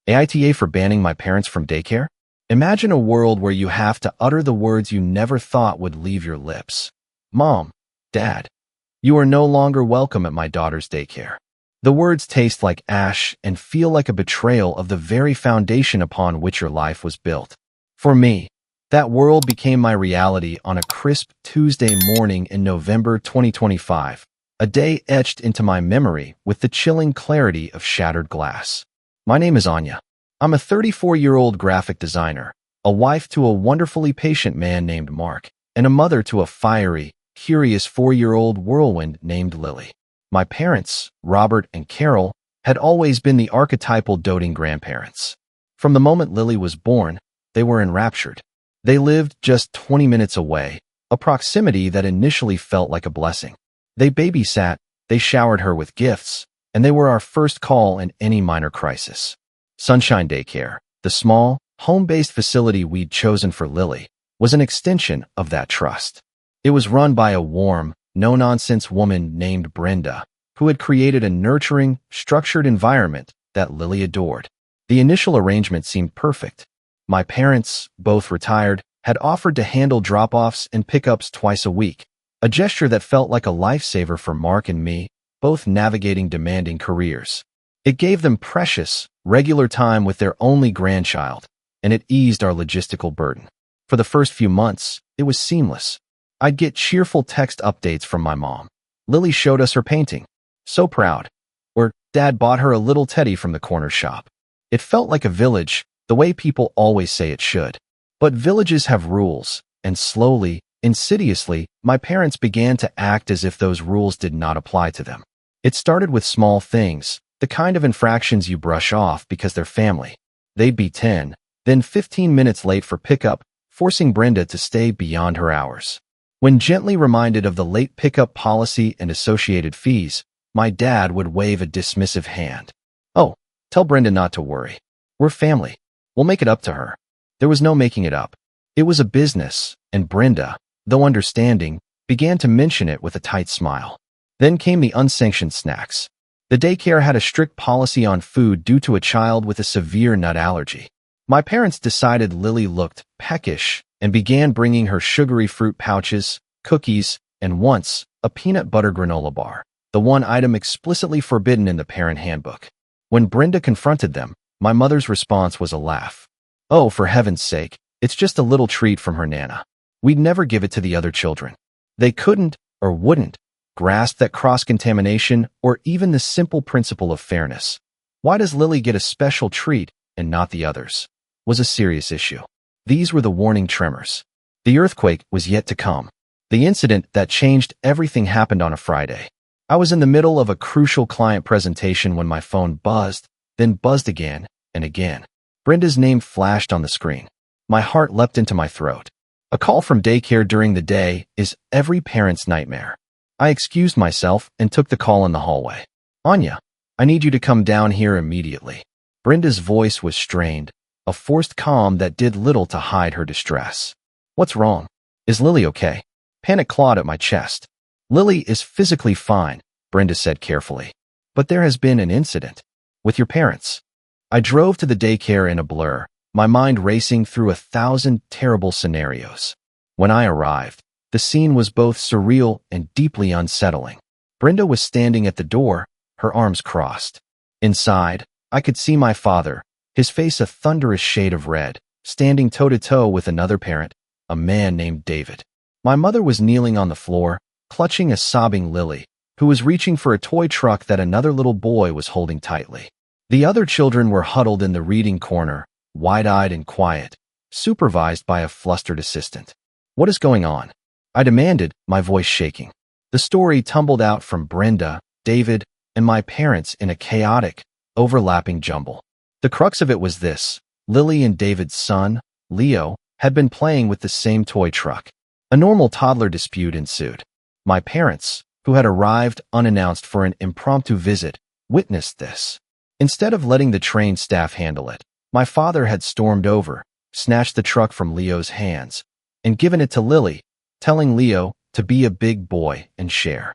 AITA for banning my parents from daycare? Imagine a world where you have to utter the words you never thought would leave your lips. Mom, Dad, you are no longer welcome at my daughter's daycare. The words taste like ash and feel like a betrayal of the very foundation upon which your life was built. For me, that world became my reality on a crisp Tuesday morning in November 2025, a day etched into my memory with the chilling clarity of shattered glass. My name is Anya. I'm a 34-year-old graphic designer, a wife to a wonderfully patient man named Mark, and a mother to a fiery, curious 4-year-old whirlwind named Lily. My parents, Robert and Carol, had always been the archetypal doting grandparents. From the moment Lily was born, they were enraptured. They lived just 20 minutes away, a proximity that initially felt like a blessing. They babysat, they showered her with gifts, and they were our first call in any minor crisis. Sunshine Daycare, the small, home-based facility we'd chosen for Lily, was an extension of that trust. It was run by a warm, no-nonsense woman named Brenda, who had created a nurturing, structured environment that Lily adored. The initial arrangement seemed perfect. My parents, both retired, had offered to handle drop-offs and pickups twice a week, a gesture that felt like a lifesaver for Mark and me, both navigating demanding careers. It gave them precious, regular time with their only grandchild, and it eased our logistical burden. For the first few months, it was seamless. I'd get cheerful text updates from my mom. Lily showed us her painting. So proud. Or Dad bought her a little teddy from the corner shop. It felt like a village, the way people always say it should. But villages have rules, and slowly, insidiously, my parents began to act as if those rules did not apply to them. It started with small things, the kind of infractions you brush off because they're family. They'd be 10, then 15 minutes late for pickup, forcing Brenda to stay beyond her hours. When gently reminded of the late pickup policy and associated fees, my dad would wave a dismissive hand. "Oh, tell Brenda not to worry. We're family. We'll make it up to her." There was no making it up. It was a business, and Brenda, though understanding, began to mention it with a tight smile. Then came the unsanctioned snacks. The daycare had a strict policy on food due to a child with a severe nut allergy. My parents decided Lily looked peckish and began bringing her sugary fruit pouches, cookies, and once, a peanut butter granola bar, the one item explicitly forbidden in the parent handbook. When Brenda confronted them, my mother's response was a laugh. "Oh, for heaven's sake, it's just a little treat from her Nana. We'd never give it to the other children." They couldn't, or wouldn't, grasp that cross-contamination or even the simple principle of fairness. Why does Lily get a special treat and not the others? Was a serious issue. These were the warning tremors. The earthquake was yet to come. The incident that changed everything happened on a Friday. I was in the middle of a crucial client presentation when my phone buzzed, then buzzed again and again. Brenda's name flashed on the screen. My heart leapt into my throat. A call from daycare during the day is every parent's nightmare. I excused myself and took the call in the hallway. "Anya, I need you to come down here immediately." Brenda's voice was strained, a forced calm that did little to hide her distress. "What's wrong? Is Lily okay?" Panic clawed at my chest. "Lily is physically fine," Brenda said carefully. "But there has been an incident. With your parents." I drove to the daycare in a blur, my mind racing through 1,000 terrible scenarios. When I arrived, the scene was both surreal and deeply unsettling. Brenda was standing at the door, her arms crossed. Inside, I could see my father, his face a thunderous shade of red, standing toe-to-toe with another parent, a man named David. My mother was kneeling on the floor, clutching a sobbing Lily, who was reaching for a toy truck that another little boy was holding tightly. The other children were huddled in the reading corner, wide-eyed and quiet, supervised by a flustered assistant. "What is going on?" I demanded, my voice shaking. The story tumbled out from Brenda, David, and my parents in a chaotic, overlapping jumble. The crux of it was this: Lily and David's son, Leo, had been playing with the same toy truck. A normal toddler dispute ensued. My parents, who had arrived unannounced for an impromptu visit, witnessed this. Instead of letting the trained staff handle it, my father had stormed over, snatched the truck from Leo's hands, and given it to Lily, telling Leo to be a big boy and share.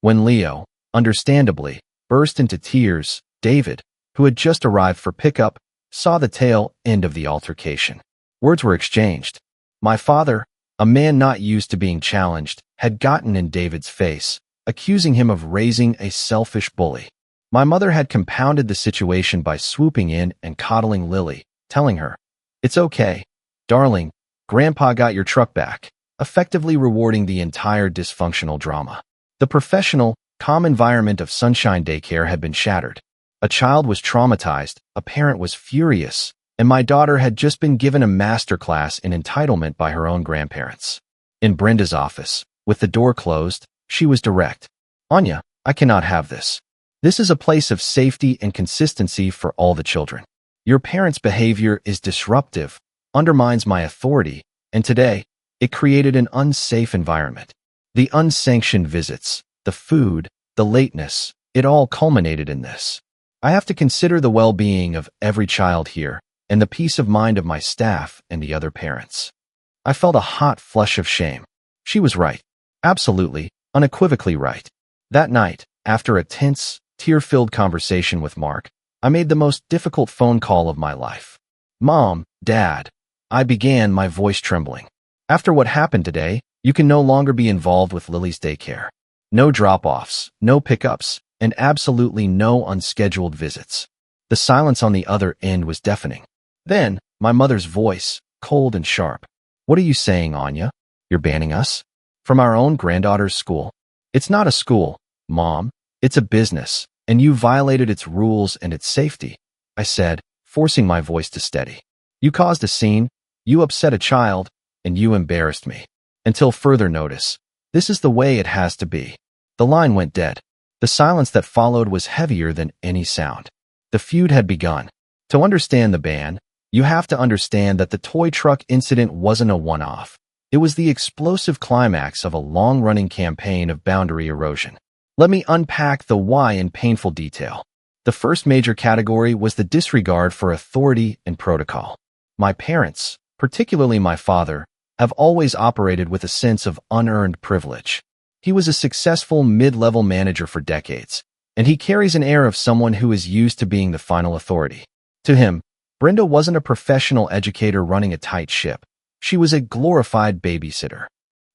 When Leo, understandably, burst into tears, David, who had just arrived for pickup, saw the tail end of the altercation. Words were exchanged. My father, a man not used to being challenged, had gotten in David's face, accusing him of raising a selfish bully. My mother had compounded the situation by swooping in and coddling Lily, telling her, "It's okay, darling, Grandpa got your truck back," effectively rewarding the entire dysfunctional drama. The professional, calm environment of Sunshine Daycare had been shattered. A child was traumatized, a parent was furious, and my daughter had just been given a masterclass in entitlement by her own grandparents. In Brenda's office, with the door closed, she was direct. "Anya, I cannot have this. This is a place of safety and consistency for all the children. Your parents' behavior is disruptive, undermines my authority, and today, it created an unsafe environment. The unsanctioned visits, the food, the lateness, it all culminated in this. I have to consider the well-being of every child here and the peace of mind of my staff and the other parents." I felt a hot flush of shame. She was right. Absolutely, unequivocally right. That night, after a tense, tear-filled conversation with Mark, I made the most difficult phone call of my life. "Mom, Dad," I began, my voice trembling. "After what happened today, you can no longer be involved with Lily's daycare. No drop-offs, no pickups, and absolutely no unscheduled visits." The silence on the other end was deafening. Then, my mother's voice, cold and sharp. "What are you saying, Anya? You're banning us? From our own granddaughter's school? It's not a school, Mom. It's a business, and you violated its rules and its safety," I said, forcing my voice to steady. "You caused a scene, you upset a child, and you embarrassed me. Until further notice, this is the way it has to be." The line went dead. The silence that followed was heavier than any sound. The feud had begun. To understand the ban, you have to understand that the toy truck incident wasn't a one-off. It was the explosive climax of a long-running campaign of boundary erosion. Let me unpack the why in painful detail. The first major category was the disregard for authority and protocol. My parents, particularly my father, have always operated with a sense of unearned privilege. He was a successful mid-level manager for decades, and he carries an air of someone who is used to being the final authority. To him, Brenda wasn't a professional educator running a tight ship. She was a glorified babysitter.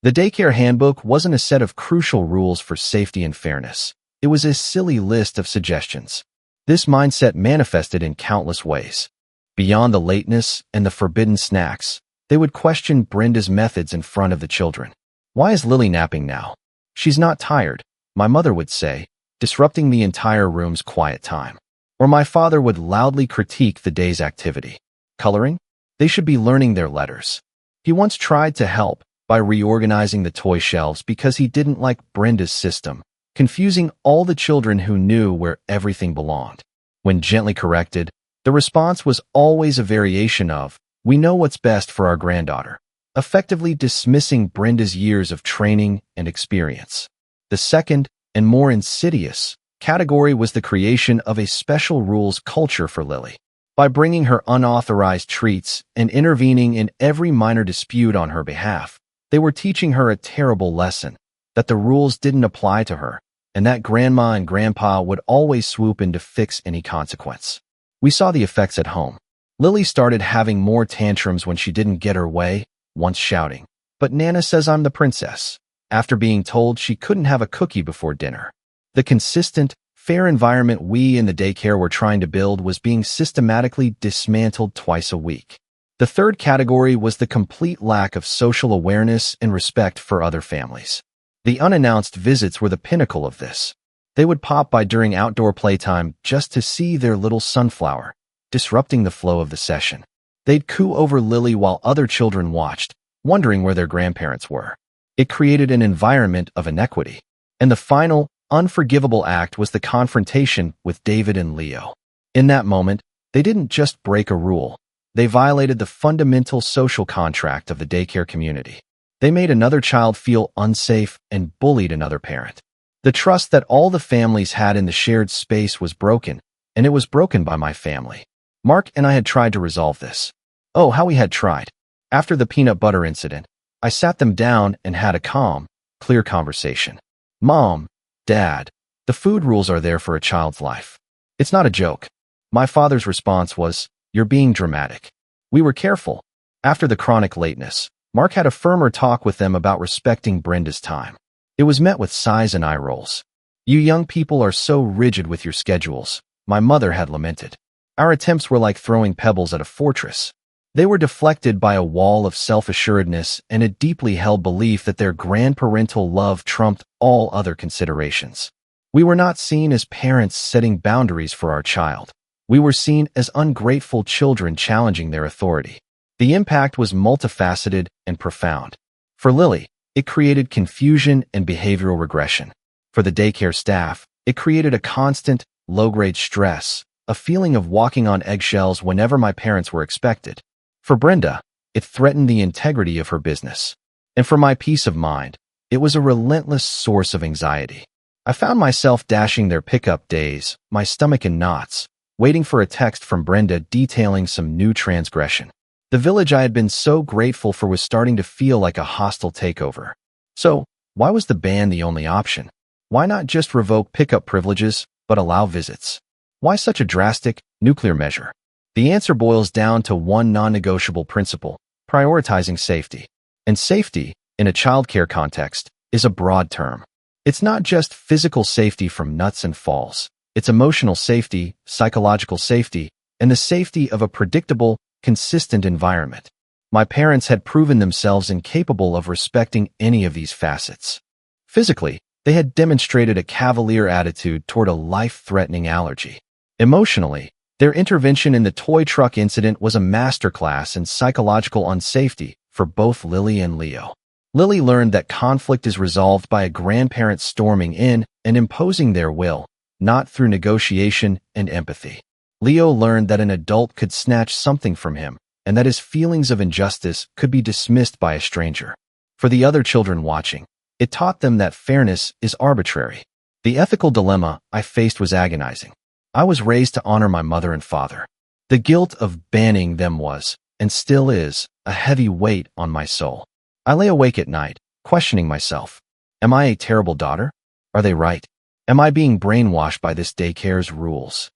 The daycare handbook wasn't a set of crucial rules for safety and fairness. It was a silly list of suggestions. This mindset manifested in countless ways. Beyond the lateness and the forbidden snacks, they would question Brenda's methods in front of the children. "Why is Lily napping now? She's not tired," my mother would say, disrupting the entire room's quiet time. Or my father would loudly critique the day's activity. "Coloring? They should be learning their letters." He once tried to help by reorganizing the toy shelves because he didn't like Brenda's system, confusing all the children who knew where everything belonged. When gently corrected, the response was always a variation of, "We know what's best for our granddaughter," effectively dismissing Brenda's years of training and experience. The second, and more insidious, category was the creation of a special rules culture for Lily. By bringing her unauthorized treats and intervening in every minor dispute on her behalf, they were teaching her a terrible lesson, that the rules didn't apply to her, and that Grandma and Grandpa would always swoop in to fix any consequence. We saw the effects at home. Lily started having more tantrums when she didn't get her way, once shouting, "But Nana says I'm the princess," after being told she couldn't have a cookie before dinner. The consistent, fair environment we in the daycare were trying to build was being systematically dismantled twice a week. The third category was the complete lack of social awareness and respect for other families. The unannounced visits were the pinnacle of this. They would pop by during outdoor playtime just to see their little sunflower, disrupting the flow of the session. They'd coo over Lily while other children watched, wondering where their grandparents were. It created an environment of inequity. And the final, unforgivable act was the confrontation with David and Leo. In that moment, they didn't just break a rule. They violated the fundamental social contract of the daycare community. They made another child feel unsafe and bullied another parent. The trust that all the families had in the shared space was broken, and it was broken by my family. Mark and I had tried to resolve this. Oh, how we had tried. After the peanut butter incident, I sat them down and had a calm, clear conversation. "Mom, Dad, the food rules are there for a child's life. It's not a joke." My father's response was, you're being dramatic. We were careful. After the chronic lateness, Mark had a firmer talk with them about respecting Brenda's time. It was met with sighs and eye rolls. You young people are so rigid with your schedules, my mother had lamented. Our attempts were like throwing pebbles at a fortress. They were deflected by a wall of self-assuredness and a deeply held belief that their grandparental love trumped all other considerations. We were not seen as parents setting boundaries for our child. We were seen as ungrateful children challenging their authority. The impact was multifaceted and profound. For Lily, it created confusion and behavioral regression. For the daycare staff, it created a constant, low-grade stress, a feeling of walking on eggshells whenever my parents were expected. For Brenda, it threatened the integrity of her business. And for my peace of mind, it was a relentless source of anxiety. I found myself dashing their pickup days, my stomach in knots, waiting for a text from Brenda detailing some new transgression. The village I had been so grateful for was starting to feel like a hostile takeover. So, why was the ban the only option? Why not just revoke pickup privileges, but allow visits? Why such a drastic, nuclear measure? The answer boils down to one non-negotiable principle: prioritizing safety. And safety, in a childcare context, is a broad term. It's not just physical safety from nuts and falls. It's emotional safety, psychological safety, and the safety of a predictable, consistent environment. My parents had proven themselves incapable of respecting any of these facets. Physically, they had demonstrated a cavalier attitude toward a life-threatening allergy. Emotionally, their intervention in the toy truck incident was a masterclass in psychological unsafety for both Lily and Leo. Lily learned that conflict is resolved by a grandparent storming in and imposing their will, not through negotiation and empathy. Leo learned that an adult could snatch something from him, and that his feelings of injustice could be dismissed by a stranger. For the other children watching, it taught them that fairness is arbitrary. The ethical dilemma I faced was agonizing. I was raised to honor my mother and father. The guilt of banning them was, and still is, a heavy weight on my soul. I lay awake at night, questioning myself. Am I a terrible daughter? Are they right? Am I being brainwashed by this daycare's rules?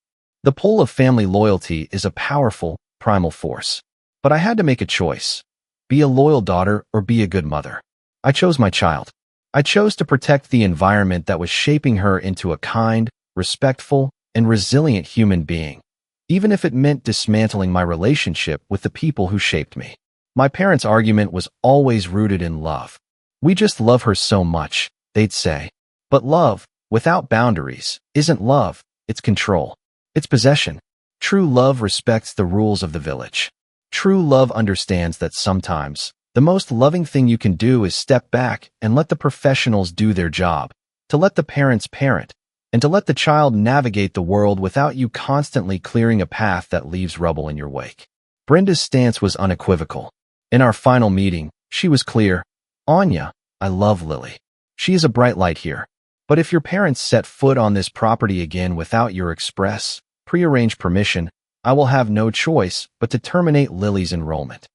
The pull of family loyalty is a powerful, primal force. But I had to make a choice. Be a loyal daughter or be a good mother. I chose my child. I chose to protect the environment that was shaping her into a kind, respectful, and resilient human being, even if it meant dismantling my relationship with the people who shaped me. My parents' argument was always rooted in love. We just love her so much, they'd say. But love, without boundaries, isn't love, it's control. It's possession. True love respects the rules of the village. True love understands that sometimes, the most loving thing you can do is step back and let the professionals do their job, to let the parents parent, and to let the child navigate the world without you constantly clearing a path that leaves rubble in your wake. Brenda's stance was unequivocal. In our final meeting, she was clear. Anya, I love Lily. She is a bright light here. But if your parents set foot on this property again without your express, prearranged permission, I will have no choice but to terminate Lily's enrollment.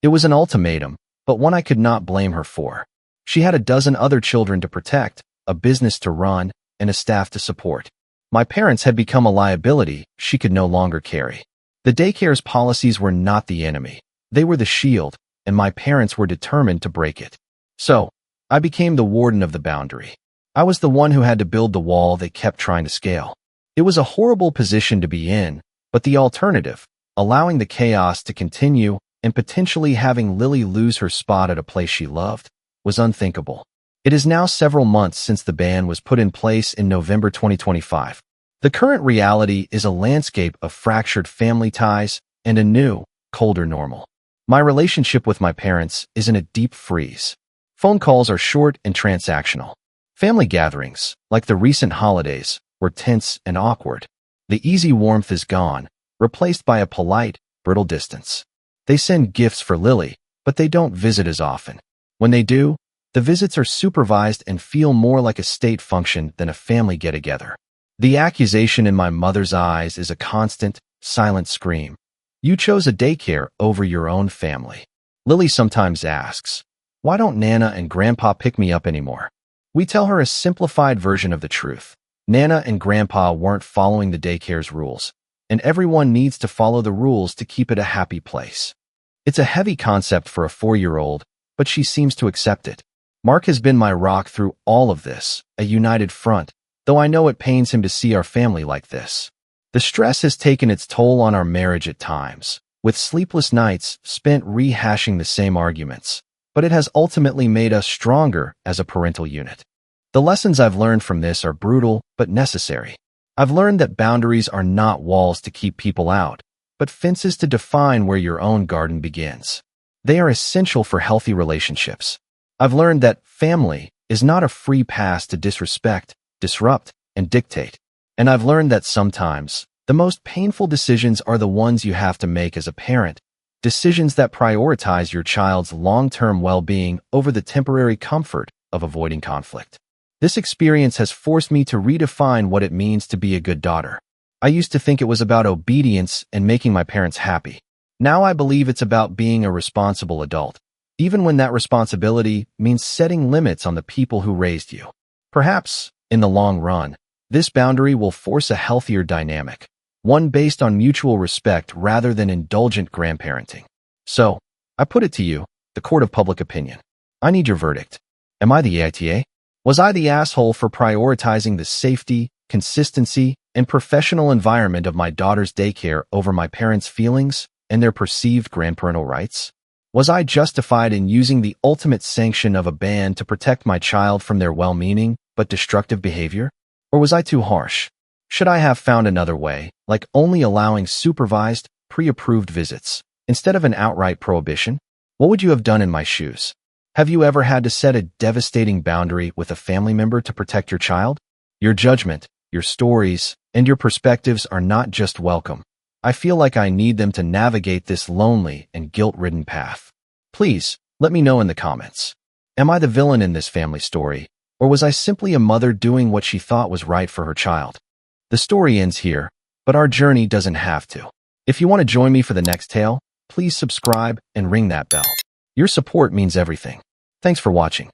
It was an ultimatum, but one I could not blame her for. She had a dozen other children to protect, a business to run, and a staff to support. My parents had become a liability she could no longer carry. The daycare's policies were not the enemy. They were the shield, and my parents were determined to break it. So, I became the warden of the boundary. I was the one who had to build the wall they kept trying to scale. It was a horrible position to be in, but the alternative, allowing the chaos to continue and potentially having Lily lose her spot at a place she loved, was unthinkable. It is now several months since the ban was put in place in November 2025. The current reality is a landscape of fractured family ties and a new, colder normal. My relationship with my parents is in a deep freeze. Phone calls are short and transactional. Family gatherings, like the recent holidays, were tense and awkward. The easy warmth is gone, replaced by a polite, brittle distance. They send gifts for Lily, but they don't visit as often. When they do, the visits are supervised and feel more like a state function than a family get-together. The accusation in my mother's eyes is a constant, silent scream. You chose a daycare over your own family. Lily sometimes asks, why don't Nana and Grandpa pick me up anymore? We tell her a simplified version of the truth. Nana and Grandpa weren't following the daycare's rules. and everyone needs to follow the rules to keep it a happy place. It's a heavy concept for a 4-year-old, but she seems to accept it. Mark has been my rock through all of this, a united front, though I know it pains him to see our family like this. The stress has taken its toll on our marriage at times, with sleepless nights spent rehashing the same arguments, but it has ultimately made us stronger as a parental unit. The lessons I've learned from this are brutal but necessary. I've learned that boundaries are not walls to keep people out, but fences to define where your own garden begins. They are essential for healthy relationships. I've learned that family is not a free pass to disrespect, disrupt, and dictate. And I've learned that sometimes the most painful decisions are the ones you have to make as a parent, decisions that prioritize your child's long-term well-being over the temporary comfort of avoiding conflict. This experience has forced me to redefine what it means to be a good daughter. I used to think it was about obedience and making my parents happy. Now I believe it's about being a responsible adult, even when that responsibility means setting limits on the people who raised you. Perhaps, in the long run, this boundary will force a healthier dynamic, one based on mutual respect rather than indulgent grandparenting. So, I put it to you, the court of public opinion. I need your verdict. Am I the AITA? Was I the asshole for prioritizing the safety, consistency, and professional environment of my daughter's daycare over my parents' feelings and their perceived grandparental rights? Was I justified in using the ultimate sanction of a ban to protect my child from their well-meaning but destructive behavior? Or was I too harsh? Should I have found another way, like only allowing supervised, pre-approved visits, instead of an outright prohibition? What would you have done in my shoes? Have you ever had to set a devastating boundary with a family member to protect your child? Your judgment, your stories, and your perspectives are not just welcome. I feel like I need them to navigate this lonely and guilt-ridden path. Please, let me know in the comments. Am I the villain in this family story, or was I simply a mother doing what she thought was right for her child? The story ends here, but our journey doesn't have to. If you want to join me for the next tale, please subscribe and ring that bell. Your support means everything. Thanks for watching.